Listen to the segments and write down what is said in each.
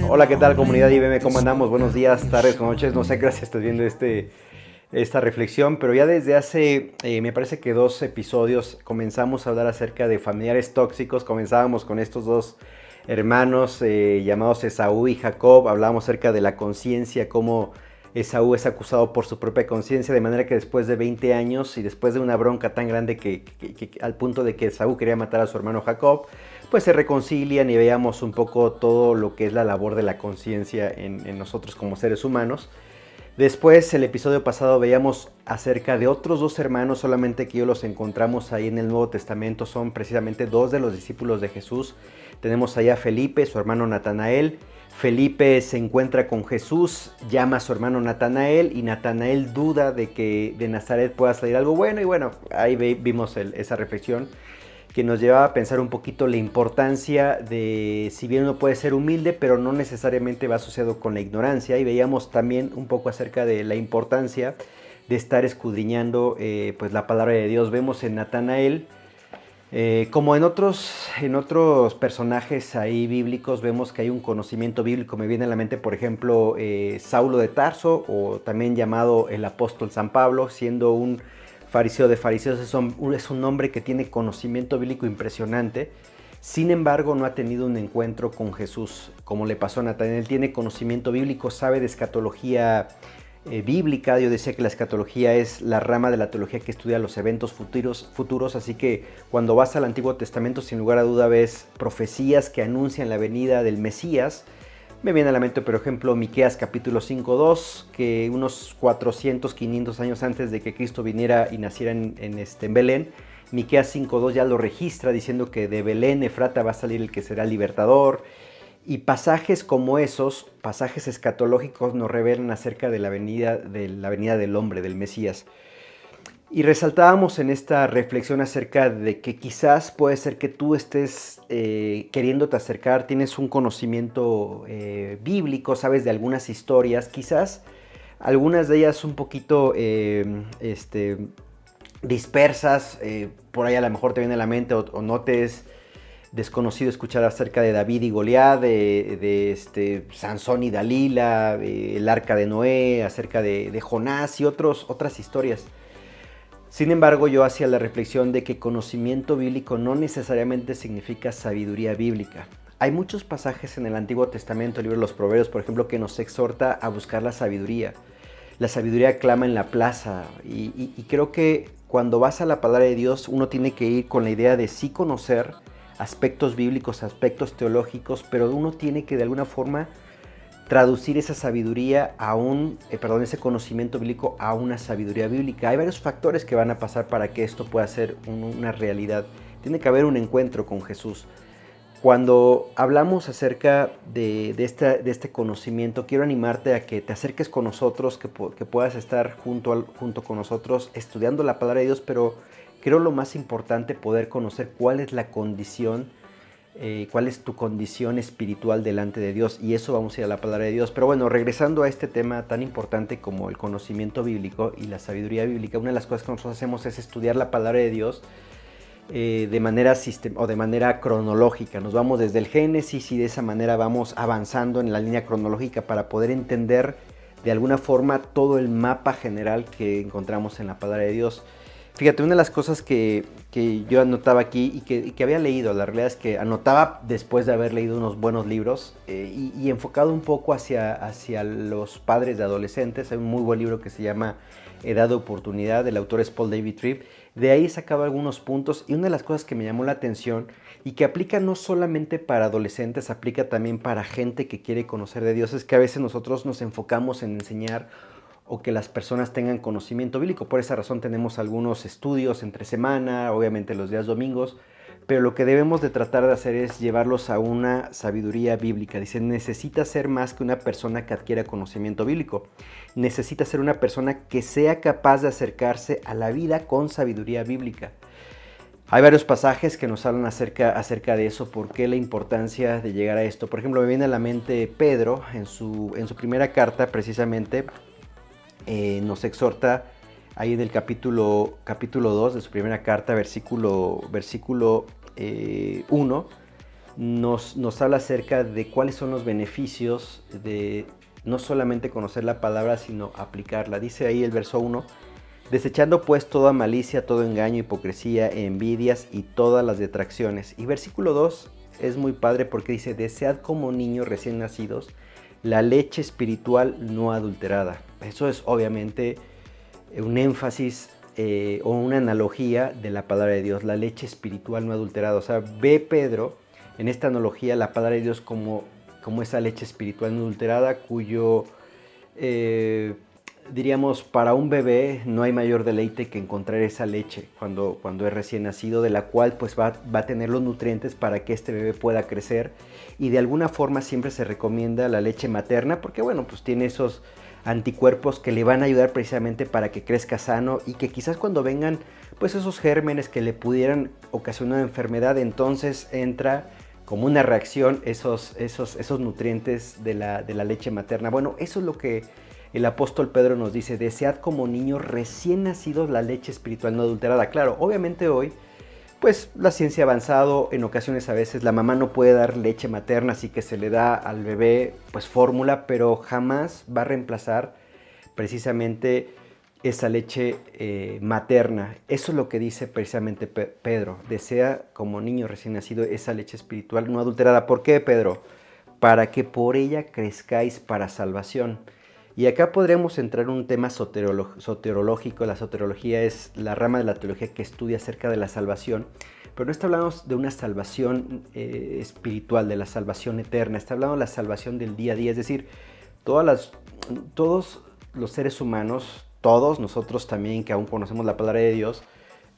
Hola, ¿qué tal, comunidad IBM? ¿Cómo andamos? Buenos días, tardes, noches. No sé qué hora estás viendo esta reflexión, pero ya desde hace, me parece que 2 episodios comenzamos a hablar acerca de familiares tóxicos. Comenzábamos con estos 2 hermanos llamados Esaú y Jacob. Hablábamos acerca de la conciencia, cómo Esaú es acusado por su propia conciencia, de manera que después de 20 años y después de una bronca tan grande que al punto de que Esaú quería matar a su hermano Jacob, pues se reconcilian y veamos un poco todo lo que es la labor de la conciencia en nosotros como seres humanos. Después, el episodio pasado veíamos acerca de otros 2 hermanos, solamente que ellos los encontramos ahí en el Nuevo Testamento, son precisamente 2 de los discípulos de Jesús. Tenemos allá a Felipe, su hermano Natanael. Felipe se encuentra con Jesús, llama a su hermano Natanael y Natanael duda de que de Nazaret pueda salir algo bueno. Y bueno, ahí vimos esa reflexión que nos llevaba a pensar un poquito la importancia de, si bien uno puede ser humilde, pero no necesariamente va asociado con la ignorancia. Y veíamos también un poco acerca de la importancia de estar escudriñando pues la palabra de Dios. Vemos en Natanael, como en otros personajes ahí bíblicos, vemos que hay un conocimiento bíblico. Me viene a la mente, por ejemplo, Saulo de Tarso, o también llamado el apóstol San Pablo, siendo un fariseo de fariseos. Es un hombre que tiene conocimiento bíblico impresionante. Sin embargo, no ha tenido un encuentro con Jesús, como le pasó a Natanael. Tiene conocimiento bíblico, sabe de escatología bíblica. Yo decía que la escatología es la rama de la teología que estudia los eventos futuros, así que cuando vas al Antiguo Testamento, sin lugar a duda ves profecías que anuncian la venida del Mesías. Me viene a la mente, por ejemplo, Miqueas capítulo 5:2, que unos 400, 500 años antes de que Cristo viniera y naciera en Belén, Miqueas 5:2 ya lo registra diciendo que de Belén, Efrata, va a salir el que será libertador. Y pasajes como esos, pasajes escatológicos, nos revelan acerca de la venida del hombre, del Mesías. Y resaltábamos en esta reflexión acerca de que quizás puede ser que tú estés queriéndote acercar, tienes un conocimiento bíblico, sabes de algunas historias, quizás algunas de ellas un poquito dispersas, por ahí a lo mejor te viene a la mente o no te es desconocido escuchar acerca de David y Goliat, de Sansón y Dalila, el arca de Noé, acerca de Jonás y otras historias. Sin embargo, yo hacía la reflexión de que conocimiento bíblico no necesariamente significa sabiduría bíblica. Hay muchos pasajes en el Antiguo Testamento, el libro de los Proverbios, por ejemplo, que nos exhorta a buscar la sabiduría. La sabiduría clama en la plaza y creo que cuando vas a la palabra de Dios uno tiene que ir con la idea de sí conocer aspectos bíblicos, aspectos teológicos, pero uno tiene que de alguna forma traducir esa sabiduría ese conocimiento bíblico a una sabiduría bíblica. Hay varios factores que van a pasar para que esto pueda ser una realidad. Tiene que haber un encuentro con Jesús. Cuando hablamos acerca de este conocimiento, quiero animarte a que te acerques con nosotros, que puedas estar junto con nosotros estudiando la palabra de Dios, pero creo lo más importante poder conocer cuál es la condición, cuál es tu condición espiritual delante de Dios, y eso vamos a ir a la palabra de Dios. Pero bueno, regresando a este tema tan importante como el conocimiento bíblico y la sabiduría bíblica, una de las cosas que nosotros hacemos es estudiar la palabra de Dios de manera cronológica. Nos vamos desde el Génesis y de esa manera vamos avanzando en la línea cronológica para poder entender de alguna forma todo el mapa general que encontramos en la palabra de Dios. Fíjate, una de las cosas que yo anotaba aquí y que había leído, la realidad es que anotaba después de haber leído unos buenos libros y enfocado un poco hacia los padres de adolescentes. Hay un muy buen libro que se llama Edad de Oportunidad, el autor es Paul David Tripp. De ahí sacaba algunos puntos y una de las cosas que me llamó la atención y que aplica no solamente para adolescentes, aplica también para gente que quiere conocer de Dios, es que a veces nosotros nos enfocamos en enseñar o que las personas tengan conocimiento bíblico. Por esa razón tenemos algunos estudios entre semana, obviamente los días domingos, pero lo que debemos de tratar de hacer es llevarlos a una sabiduría bíblica. Dice, necesita ser más que una persona que adquiera conocimiento bíblico. Necesita ser una persona que sea capaz de acercarse a la vida con sabiduría bíblica. Hay varios pasajes que nos hablan acerca de eso, por qué la importancia de llegar a esto. Por ejemplo, me viene a la mente Pedro, en su primera carta precisamente, nos exhorta ahí en el capítulo 2 de su primera carta, versículo 1, nos habla acerca de cuáles son los beneficios de no solamente conocer la palabra, sino aplicarla. Dice ahí el verso 1, desechando pues toda malicia, todo engaño, hipocresía, envidias y todas las detracciones. Y versículo 2 es muy padre porque dice, desead como niños recién nacidos la leche espiritual no adulterada. Eso es obviamente un énfasis o una analogía de la palabra de Dios, la leche espiritual no adulterada. O sea, ve Pedro en esta analogía la palabra de Dios como esa leche espiritual no adulterada, cuyo, diríamos, para un bebé no hay mayor deleite que encontrar esa leche cuando es recién nacido, de la cual pues va a tener los nutrientes para que este bebé pueda crecer. Y de alguna forma siempre se recomienda la leche materna porque, bueno, pues tiene esos anticuerpos que le van a ayudar precisamente para que crezca sano y que quizás cuando vengan pues esos gérmenes que le pudieran ocasionar enfermedad, entonces entra como una reacción esos nutrientes de la leche materna. Bueno, eso es lo que el apóstol Pedro nos dice, desead como niños recién nacidos la leche espiritual no adulterada. Claro, obviamente hoy pues la ciencia ha avanzado, en ocasiones a veces la mamá no puede dar leche materna, así que se le da al bebé pues fórmula, pero jamás va a reemplazar precisamente esa leche materna. Eso es lo que dice precisamente Pedro, desea como niño recién nacido esa leche espiritual no adulterada. ¿Por qué, Pedro? Para que por ella crezcáis para salvación. Y acá podremos entrar en un tema soterológico. La soterología es la rama de la teología que estudia acerca de la salvación, pero no está hablando de una salvación espiritual, de la salvación eterna, está hablando de la salvación del día a día, es decir, todos los seres humanos, todos nosotros también que aún conocemos la palabra de Dios,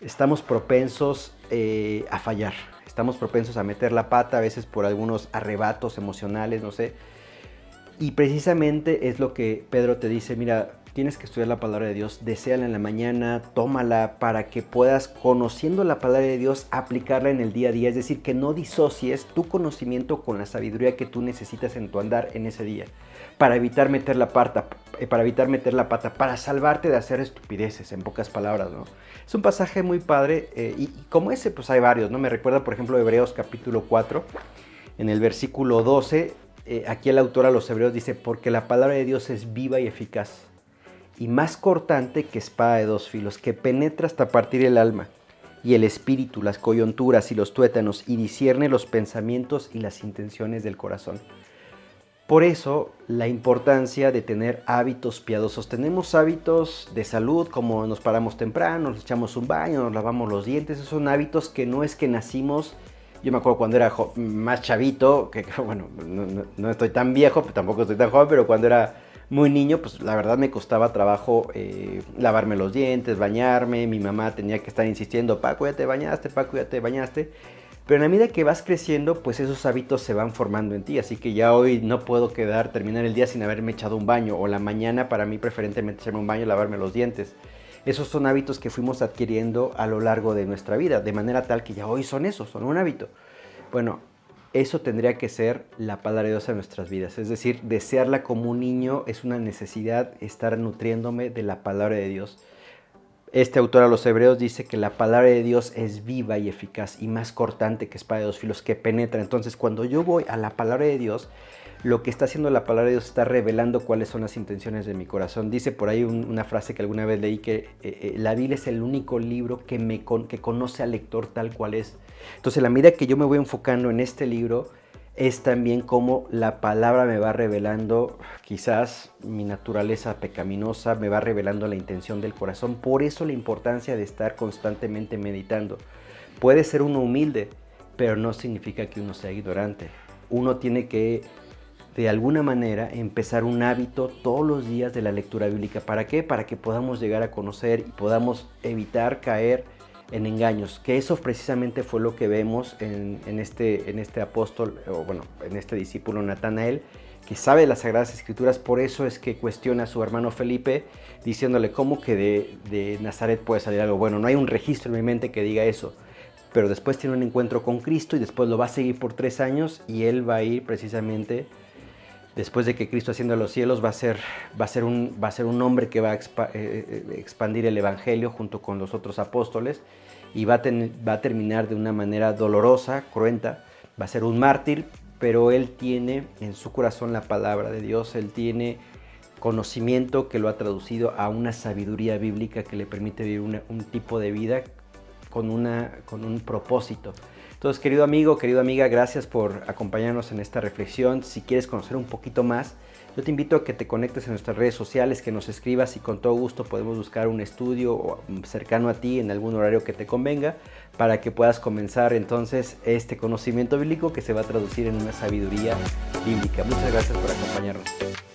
estamos propensos a fallar, estamos propensos a meter la pata, a veces por algunos arrebatos emocionales, no sé. Y precisamente es lo que Pedro te dice, mira, tienes que estudiar la palabra de Dios, deséala en la mañana, tómala para que puedas, conociendo la palabra de Dios, aplicarla en el día a día. Es decir, que no disocies tu conocimiento con la sabiduría que tú necesitas en tu andar en ese día. Para evitar meter la pata, para salvarte de hacer estupideces, en pocas palabras, ¿no? Es un pasaje muy padre y como ese pues hay varios, ¿no? Me recuerda, por ejemplo, Hebreos capítulo 4, en el versículo 12, aquí el autor a los hebreos dice, porque la palabra de Dios es viva y eficaz, y más cortante que espada de dos filos, que penetra hasta partir el alma y el espíritu, las coyunturas y los tuétanos, y discierne los pensamientos y las intenciones del corazón. Por eso, la importancia de tener hábitos piadosos. Tenemos hábitos de salud, como nos paramos temprano, nos echamos un baño, nos lavamos los dientes. Esos son hábitos que no es que nacimos. Yo me acuerdo cuando era más chavito, que bueno, no estoy tan viejo, pero tampoco estoy tan joven, pero cuando era muy niño, pues la verdad me costaba trabajo lavarme los dientes, bañarme. Mi mamá tenía que estar insistiendo, Paco, ya te bañaste, Paco, ya te bañaste. Pero en la medida que vas creciendo, pues esos hábitos se van formando en ti. Así que ya hoy no puedo terminar el día sin haberme echado un baño. O la mañana, para mí, preferentemente echarme un baño y lavarme los dientes. Esos son hábitos que fuimos adquiriendo a lo largo de nuestra vida, de manera tal que ya hoy son un hábito. Bueno, eso tendría que ser la palabra de Dios en nuestras vidas. Es decir, desearla como un niño es una necesidad, estar nutriéndome de la palabra de Dios. Este autor a los hebreos dice que la palabra de Dios es viva y eficaz y más cortante que espada de dos filos, que penetra. Entonces, cuando yo voy a la palabra de Dios, lo que está haciendo la palabra de Dios está revelando cuáles son las intenciones de mi corazón. Dice por ahí una frase que alguna vez leí, que la Biblia es el único libro que conoce al lector tal cual es. Entonces, la medida que yo me voy enfocando en este libro, es también como la palabra me va revelando quizás mi naturaleza pecaminosa, me va revelando la intención del corazón. Por eso la importancia de estar constantemente meditando. Puede ser uno humilde, pero no significa que uno sea ignorante. Uno tiene que, de alguna manera, empezar un hábito todos los días de la lectura bíblica. ¿Para qué? Para que podamos llegar a conocer y podamos evitar caer en engaños, que eso precisamente fue lo que vemos en este apóstol, o bueno, en este discípulo Natanael, que sabe de las Sagradas Escrituras. Por eso es que cuestiona a su hermano Felipe, diciéndole, ¿cómo que de Nazaret puede salir algo bueno? No hay un registro en mi mente que diga eso. Pero después tiene un encuentro con Cristo y después lo va a seguir por 3 años y él va a ir precisamente, después de que Cristo ascienda a los cielos, va a ser un hombre que va a expandir el evangelio junto con los otros apóstoles y va a terminar de una manera dolorosa, cruenta, va a ser un mártir, pero él tiene en su corazón la palabra de Dios, él tiene conocimiento que lo ha traducido a una sabiduría bíblica que le permite vivir un tipo de vida con un propósito. Entonces, querido amigo, querida amiga, gracias por acompañarnos en esta reflexión. Si quieres conocer un poquito más, yo te invito a que te conectes en nuestras redes sociales, que nos escribas y con todo gusto podemos buscar un estudio cercano a ti en algún horario que te convenga para que puedas comenzar entonces este conocimiento bíblico que se va a traducir en una sabiduría bíblica. Muchas gracias por acompañarnos.